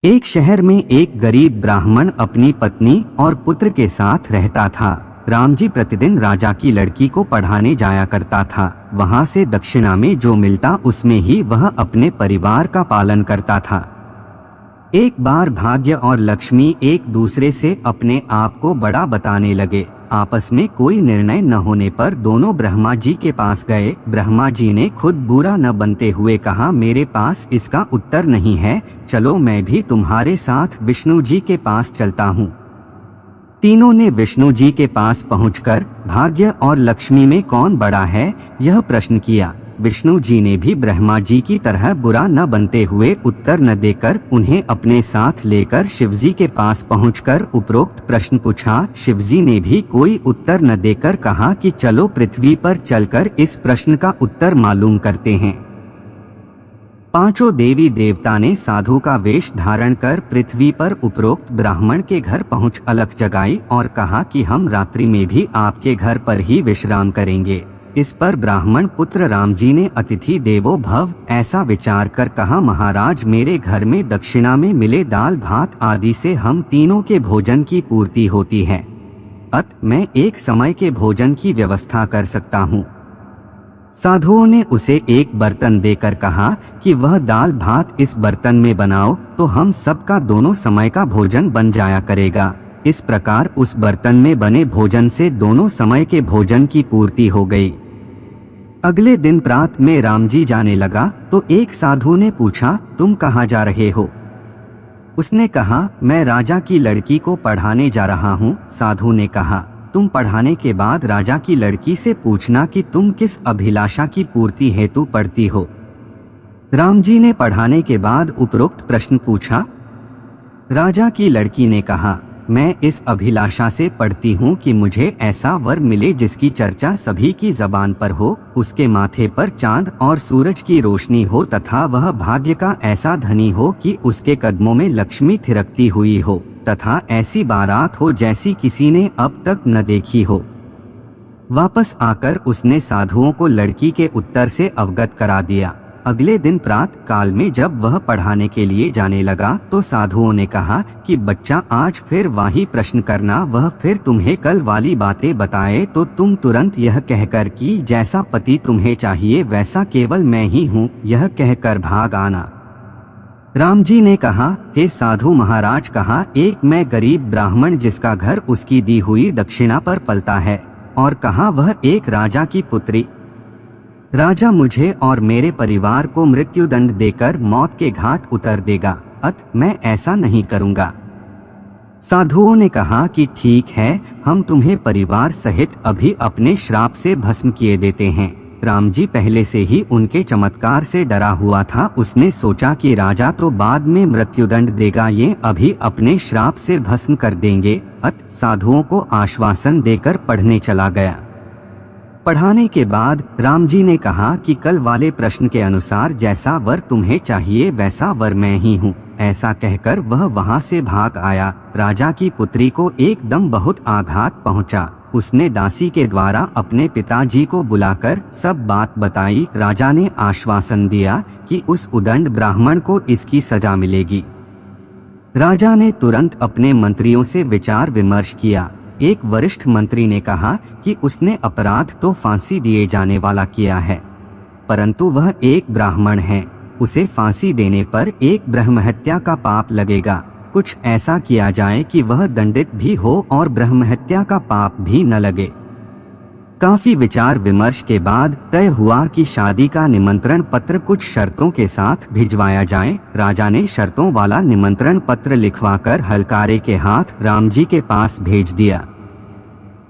एक शहर में एक गरीब ब्राह्मण अपनी पत्नी और पुत्र के साथ रहता था। राम जी प्रतिदिन राजा की लड़की को पढ़ाने जाया करता था। वहाँ से दक्षिणा में जो मिलता उसमें ही वह अपने परिवार का पालन करता था। एक बार भाग्य और लक्ष्मी एक दूसरे से अपने आप को बड़ा बताने लगे। आपस में कोई निर्णय न होने पर दोनों ब्रह्मा जी के पास गए। ब्रह्मा जी ने खुद बुरा न बनते हुए कहा, मेरे पास इसका उत्तर नहीं है, चलो मैं भी तुम्हारे साथ विष्णु जी के पास चलता हूँ। तीनों ने विष्णु जी के पास पहुंचकर भाग्य और लक्ष्मी में कौन बड़ा है यह प्रश्न किया। विष्णु जी ने भी ब्रह्मा जी की तरह बुरा न बनते हुए उत्तर न देकर उन्हें अपने साथ लेकर शिवजी के पास पहुंचकर उपरोक्त प्रश्न पूछा। शिवजी ने भी कोई उत्तर न देकर कहा कि चलो पृथ्वी पर चलकर इस प्रश्न का उत्तर मालूम करते हैं। पांचों देवी देवता ने साधु का वेश धारण कर पृथ्वी पर उपरोक्त ब्राह्मण के घर पहुंच अलख जगाई और कहा कि हम रात्रि में भी आपके घर पर ही विश्राम करेंगे। इस पर ब्राह्मण पुत्र राम जी ने अतिथि देवो भव ऐसा विचार कर कहा, महाराज मेरे घर में दक्षिणा में मिले दाल भात आदि से हम तीनों के भोजन की पूर्ति होती है, अतः मैं एक समय के भोजन की व्यवस्था कर सकता हूँ। साधुओं ने उसे एक बर्तन देकर कहा कि वह दाल भात इस बर्तन में बनाओ तो हम सबका दोनों समय का भोजन बन जाया करेगा। इस प्रकार उस बर्तन में बने भोजन से दोनों समय के भोजन की पूर्ति हो गई। अगले दिन प्रात में राम जी जाने लगा तो एक साधु ने पूछा, तुम कहाँ जा रहे हो? उसने कहा, मैं राजा की लड़की को पढ़ाने जा रहा हूँ। साधु ने कहा, तुम पढ़ाने के बाद राजा की लड़की से पूछना कि तुम किस अभिलाषा की पूर्ति हेतु पढ़ती हो। राम जी ने पढ़ाने के बाद उपरोक्त प्रश्न पूछा। राजा की लड़की ने कहा, मैं इस अभिलाषा से पढ़ती हूँ कि मुझे ऐसा वर मिले जिसकी चर्चा सभी की जबान पर हो, उसके माथे पर चांद और सूरज की रोशनी हो तथा वह भाग्य का ऐसा धनी हो कि उसके कदमों में लक्ष्मी थिरकती हुई हो तथा ऐसी बारात हो जैसी किसी ने अब तक न देखी हो। वापस आकर उसने साधुओं को लड़की के उत्तर से अवगत करा दिया। अगले दिन प्रात काल में जब वह पढ़ाने के लिए जाने लगा तो साधुओं ने कहा कि बच्चा आज फिर वही प्रश्न करना, वह फिर तुम्हें कल वाली बातें बताए तो तुम तुरंत यह कहकर कि जैसा पति तुम्हें चाहिए वैसा केवल मैं ही हूँ, यह कहकर भाग आना। राम जी ने कहा, हे साधु महाराज, कहा एक मैं गरीब ब्राह्मण जिसका घर उसकी दी हुई दक्षिणा पर पलता है, और कहा वह एक राजा की पुत्री। राजा मुझे और मेरे परिवार को मृत्युदंड देकर मौत के घाट उतर देगा, अतः मैं ऐसा नहीं करूंगा। साधुओं ने कहा कि ठीक है, हम तुम्हें परिवार सहित अभी अपने श्राप से भस्म किए देते हैं। राम जी पहले से ही उनके चमत्कार से डरा हुआ था। उसने सोचा कि राजा तो बाद में मृत्युदंड देगा, ये अभी अपने श्राप से भस्म कर देंगे, अतः साधुओं को आश्वासन देकर पढ़ने चला गया। पढ़ाने के बाद राम जी ने कहा कि कल वाले प्रश्न के अनुसार जैसा वर तुम्हें चाहिए वैसा वर मैं ही हूँ। ऐसा कहकर वह वहाँ से भाग आया। राजा की पुत्री को एकदम बहुत आघात पहुँचा। उसने दासी के द्वारा अपने पिताजी को बुलाकर सब बात बताई। राजा ने आश्वासन दिया कि उस उदंड ब्राह्मण को इसकी सजा मिलेगी। राजा ने तुरंत अपने मंत्रियों से विचार विमर्श किया। एक वरिष्ठ मंत्री ने कहा कि उसने अपराध तो फांसी दिए जाने वाला किया है, परंतु वह एक ब्राह्मण है, उसे फांसी देने पर एक ब्रह्महत्या का पाप लगेगा। कुछ ऐसा किया जाए कि वह दंडित भी हो और ब्रह्महत्या का पाप भी न लगे। काफी विचार विमर्श के बाद तय हुआ कि शादी का निमंत्रण पत्र कुछ शर्तों के साथ भिजवाया जाए। राजा ने शर्तों वाला निमंत्रण पत्र लिखवाकर हलकारे के हाथ राम जी के पास भेज दिया।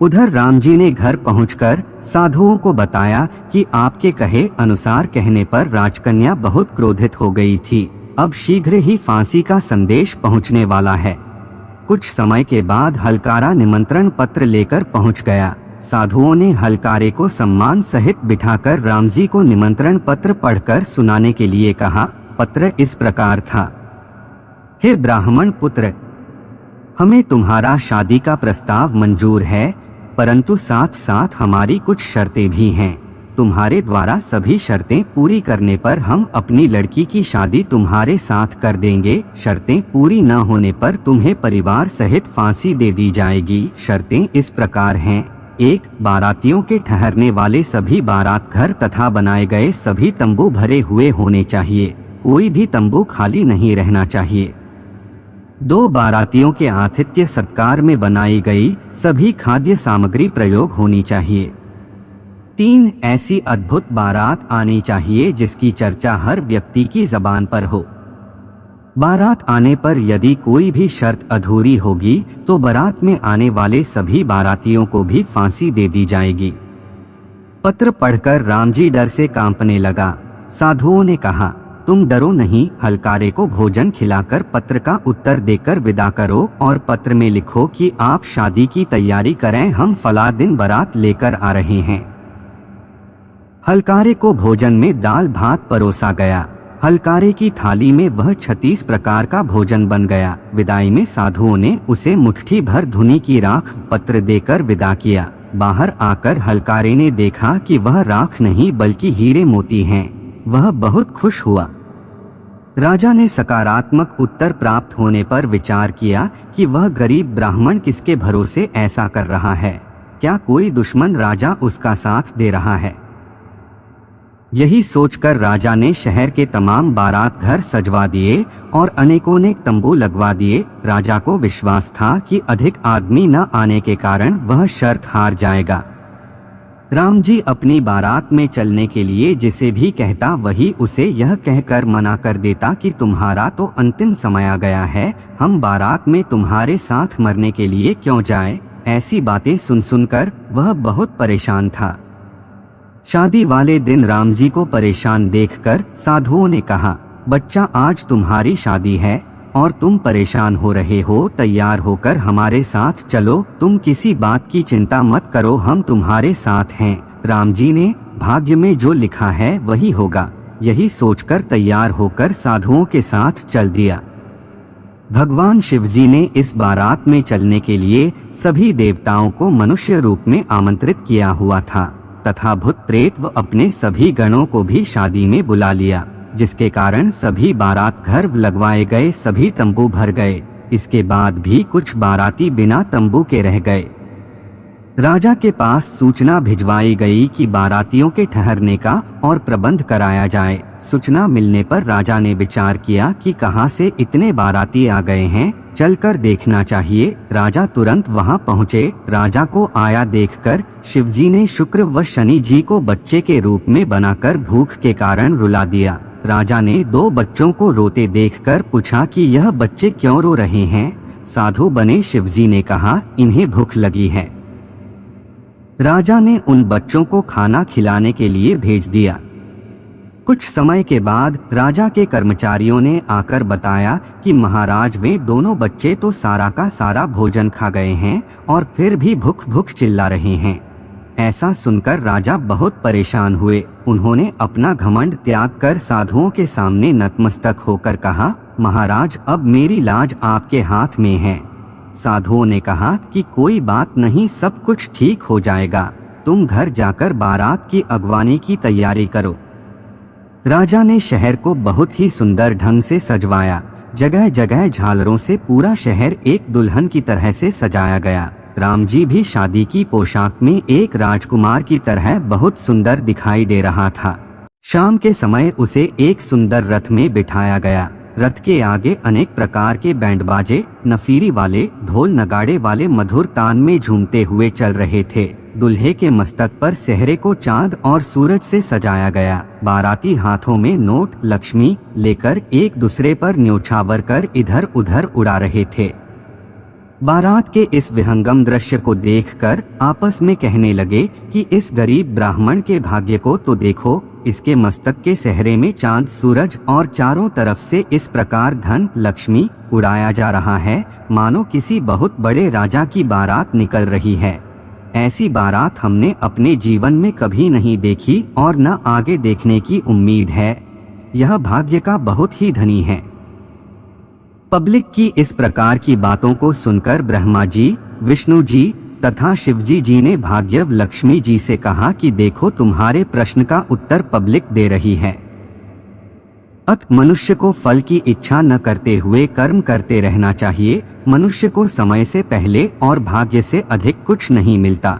उधर राम जी ने घर पहुंचकर साधुओं को बताया कि आपके कहे अनुसार कहने पर राजकन्या बहुत क्रोधित हो गई थी। अब शीघ्र ही फांसी का संदेश पहुंचने वाला है। कुछ समय के बाद हलकारा निमंत्रण पत्र लेकर पहुंच गया। साधुओं ने हलकारे को सम्मान सहित बिठाकर राम जी को निमंत्रण पत्र पढ़कर सुनाने के लिए कहा। पत्र इस प्रकार था, हे ब्राह्मण पुत्र, हमें तुम्हारा शादी का प्रस्ताव मंजूर है, परंतु साथ साथ हमारी कुछ शर्तें भी हैं। तुम्हारे द्वारा सभी शर्तें पूरी करने पर हम अपनी लड़की की शादी तुम्हारे साथ कर देंगे। शर्तें पूरी न होने पर तुम्हें परिवार सहित फांसी दे दी जाएगी। शर्तें इस प्रकार हैं: 1. बारातियों के ठहरने वाले सभी बारात घर तथा बनाए गए सभी तंबू भरे हुए होने चाहिए, कोई भी तंबू खाली नहीं रहना चाहिए। 2. बारातियों के आतिथ्य सत्कार में बनाई गई सभी खाद्य सामग्री प्रयोग होनी चाहिए। 3. ऐसी अद्भुत बारात आनी चाहिए जिसकी चर्चा हर व्यक्ति की जबान पर हो। बारात आने पर यदि कोई भी शर्त अधूरी होगी तो बारात में आने वाले सभी बारातियों को भी फांसी दे दी जाएगी। पत्र पढ़कर राम जी डर से कांपने लगा। साधुओं ने कहा, तुम डरो नहीं, हलकारे को भोजन खिलाकर पत्र का उत्तर देकर विदा करो और पत्र में लिखो कि आप शादी की तैयारी करें, हम फला दिन बारात लेकर आ रहे हैं। हलकारे को भोजन में दाल भात परोसा गया। हलकारे की थाली में वह 36 प्रकार का भोजन बन गया। विदाई में साधुओं ने उसे मुट्ठी भर धुनी की राख पत्र देकर विदा किया। बाहर आकर हलकारे ने देखा कि वह राख नहीं बल्कि हीरे मोती हैं। वह बहुत खुश हुआ। राजा ने सकारात्मक उत्तर प्राप्त होने पर विचार किया कि वह गरीब ब्राह्मण किसके भरोसे ऐसा कर रहा है। क्या कोई दुश्मन राजा उसका साथ दे रहा है? यही सोचकर राजा ने शहर के तमाम बारात घर सजवा दिए और अनेकों ने तंबू लगवा दिए। राजा को विश्वास था कि अधिक आदमी न आने के कारण वह शर्त हार जाएगा। राम जी अपनी बारात में चलने के लिए जिसे भी कहता वही उसे यह कहकर मना कर देता कि तुम्हारा तो अंतिम समय आ गया है, हम बारात में तुम्हारे साथ मरने के लिए क्यों जाएं? ऐसी बातें सुन सुनकर वह बहुत परेशान था। शादी वाले दिन राम जी को परेशान देखकर साधुओं ने कहा, बच्चा आज तुम्हारी शादी है और तुम परेशान हो रहे हो, तैयार होकर हमारे साथ चलो, तुम किसी बात की चिंता मत करो, हम तुम्हारे साथ हैं। राम जी ने भाग्य में जो लिखा है वही होगा, यही सोचकर तैयार होकर साधुओं के साथ चल दिया। भगवान शिवजी ने इस बारात में चलने के लिए सभी देवताओं को मनुष्य रूप में आमंत्रित किया हुआ था तथा भूत प्रेत व अपने सभी गणों को भी शादी में बुला लिया, जिसके कारण सभी बारात घर लगवाए गए सभी तंबू भर गए। इसके बाद भी कुछ बाराती बिना तंबू के रह गए। राजा के पास सूचना भिजवाई गई कि बारातियों के ठहरने का और प्रबंध कराया जाए। सूचना मिलने पर राजा ने विचार किया कि कहां से इतने बाराती आ गए हैं, चलकर देखना चाहिए। राजा तुरंत वहां पहुंचे। राजा को आया देखकर शिवजी ने शुक्र व शनि जी को बच्चे के रूप में बनाकर भूख के कारण रुला दिया। राजा ने 2 बच्चों को रोते देखकर पूछा कि यह बच्चे क्यों रो रहे हैं? साधु बने शिवजी ने कहा, इन्हें भूख लगी है। राजा ने उन बच्चों को खाना खिलाने के लिए भेज दिया। कुछ समय के बाद राजा के कर्मचारियों ने आकर बताया कि महाराज वे दोनों बच्चे तो सारा का सारा भोजन खा गए हैं और फिर भी भूख भूख चिल्ला रहे हैं। ऐसा सुनकर राजा बहुत परेशान हुए। उन्होंने अपना घमंड त्याग कर साधुओं के सामने नतमस्तक होकर कहा, महाराज अब मेरी लाज आपके हाथ में है। साधुओं ने कहा कि कोई बात नहीं, सब कुछ ठीक हो जाएगा, तुम घर जाकर बारात की अगवानी की तैयारी करो। राजा ने शहर को बहुत ही सुंदर ढंग से सजवाया। जगह जगह झालरों से पूरा शहर एक दुल्हन की तरह से सजाया गया। राम जी भी शादी की पोशाक में एक राजकुमार की तरह बहुत सुंदर दिखाई दे रहा था। शाम के समय उसे एक सुंदर रथ में बिठाया गया। रथ के आगे अनेक प्रकार के बैंड बाजे, नफीरी वाले, ढोल नगाड़े वाले मधुर तान में झूमते हुए चल रहे थे। दुल्हे के मस्तक पर सेहरे को चांद और सूरज से सजाया गया। बाराती हाथों में नोट, लक्ष्मी लेकर एक दूसरे पर न्योछावर कर इधर उधर उड़ा रहे थे। बारात के इस विहंगम दृश्य को देखकर आपस में कहने लगे कि इस गरीब ब्राह्मण के भाग्य को तो देखो, इसके मस्तक के सेहरे में चांद, सूरज और चारों तरफ से इस प्रकार धन लक्ष्मी उड़ाया जा रहा है, मानो किसी बहुत बड़े राजा की बारात निकल रही है। ऐसी बारात हमने अपने जीवन में कभी नहीं देखी और न आगे देखने की उम्मीद है। यह भाग्य का बहुत ही धनी है। पब्लिक की इस प्रकार की बातों को सुनकर ब्रह्मा जी, विष्णु जी तथा शिवजी जी ने भाग्यव लक्ष्मी जी से कहा कि देखो तुम्हारे प्रश्न का उत्तर पब्लिक दे रही है। मनुष्य को फल की इच्छा न करते हुए कर्म करते रहना चाहिए। मनुष्य को समय से पहले और भाग्य से अधिक कुछ नहीं मिलता।